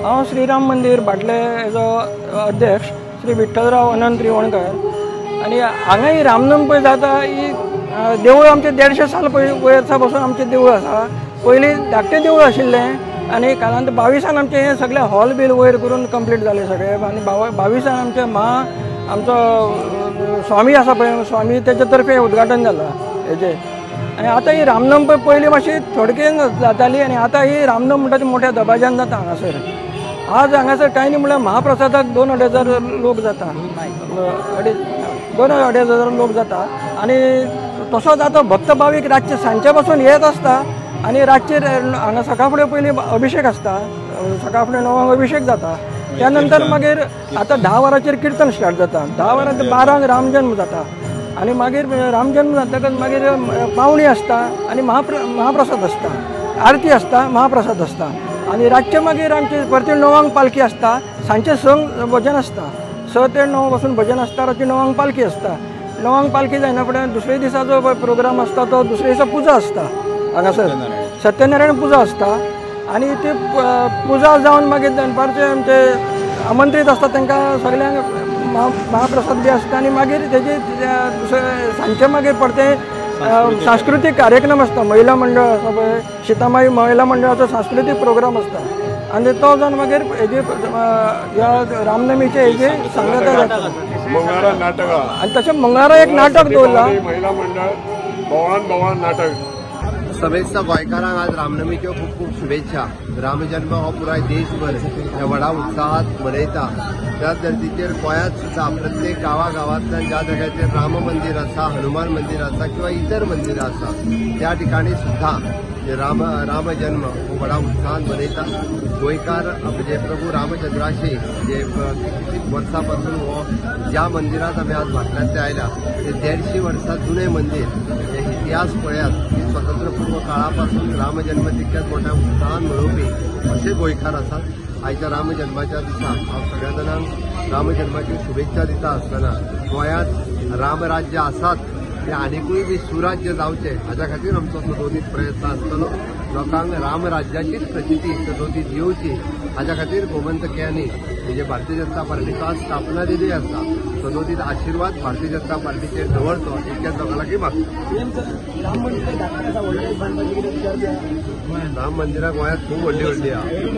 हांव श्रीराम मंदिर भाटलेचो अध्यक्ष श्री विठ्ठलराव अनंत रिवणकर आणि हांगा ही रामनवमी पळय जाता ही देवूळ आमचे 150 साल वयरसा पासून आमचें देवूळ आसा। पयलीं धाकटें देवूळ आशिल्लें आनी कालांतर 22 आमचें हे सगळे हॉल बील वयर करून कंप्लीट जाले सगळे आनी 22 आमचे आमचो स्वामी आसा पळय स्वामी तेजे तर्फे उद्घाटन जालां हेजें। आनी आतां ही रामनवमी पयलीं मातशी थोडकेन जाताली आनी आतां ही रामनवमी म्हणटा ती मोठ्या दबाज्यान जाता हांगासर। आज हांगासर कांय न्ही म्हळ्यार महाप्रसादाक 2-2.5 लोक जाता, 2-2.5 लोक जाता। आनी तसोच आतां भक्त भावीक रातचे सांजचे पासून येत आसता आनी रातचेर हांगा सकाळ फुडें पयलीं अभिशेक आसता, सकाळ फुडें 9 अभिशेक जाता। त्या नंतर मागीर आतां 10 वरांचेर कीर्तन स्टार्ट जाता, 10 वरां ते 12 रामजल्म जाता आनी मागीर रामजल्म जातकच मागीर पावणी आसता आनी महाप्रसाद आसता, आरती आसता, महाप्रसाद आसता आनी रातचे मागीर आमचे परती 9 पालखी आसता, सांजचे 6 भजन आसता, 6 ते 9 पासून भजन आसता, रातची 9 पालखी आसता। 9 पालखी जायना फुडें दुसरे दिसा जो प्रोग्राम आसता तो दुसरे दिसा पुजा आसता हांगासर, सत्यनारायण पुजा आसता आनी ती पुजा जावन मागीर दनपारचे आमचे आमंत्रीत आसता तांकां सगल्यांक महाप्रसाद बी आसता आनी मागीर तेजे सांजचे मागीर परते सांस्कृतीक कार्यक्रम आसता, महिला मंडळ आसा पळय सीतामाई महिला मंडळाचो सांस्कृतीक प्रोग्राम आसता आनी तो जावन मागीर हेजे ह्या रामनवमीचे हेजे सांगता जाता मंगळारा नाटक आनी तशें मंगळारा एक नाटक दवरलां महिला मंडळ भवान नाटक। समेस्त गोंयकारांक आज रामनवमीच्यो खूब खूब शुभेच्छा। रामजन्म हो पुराय देशभर ह्या व्हडा उत्साहात मनयता। त्या धर्तीचेर गोंयांत सुद्धा प्रत्येक गांवांतल्यान ज्या जाग्याचेर राम मंदिर आसा, हनुमान मंदिर आसा किंवा इतर मंदिरां आसा त्या ठिकाणी सुद्धा रामजन्म हो व्हडा उत्साहात मनयता। गोंयकार म्हणजे प्रभू रामचंद्राशी जे कितलीं वर्सां पासून हो ज्या मंदिरांत आमी आज भाटल्यातले आयल्या ते 150 वर्सां जुने मंदिर इतिहास पळयात की स्वतंत्रपूर्व काळापासून रामजन्म तितक्याच मोठ्या उत्साहान मनोवपी असे गोंयकार आसात। आयच्या रामजन्माच्या दिसा हांव सगळ्या जाणांक रामजन्माची शुभेच्छा दिता आसतना गोंयांत रामराज्य आसात ते आनिकूय बी सुराज्य जावचे हाच्या खातीर आमचो सदोदीत प्रयत्न आसतलो। लोकांक रामराज्याचीच प्रचिती सदोदीत येवची हाच्या खातीर गोमंतक्यांनी म्हणजे भारतीय जनता पार्टीचो आज स्थापना दिली आसा। सदोदीत आशिर्वाद भारतीय जनता पार्टीचेर दवरचो इतक्याच लोकां लागीं मागता। राम मंदिरां गोंयांत खूब व्हडली आहा।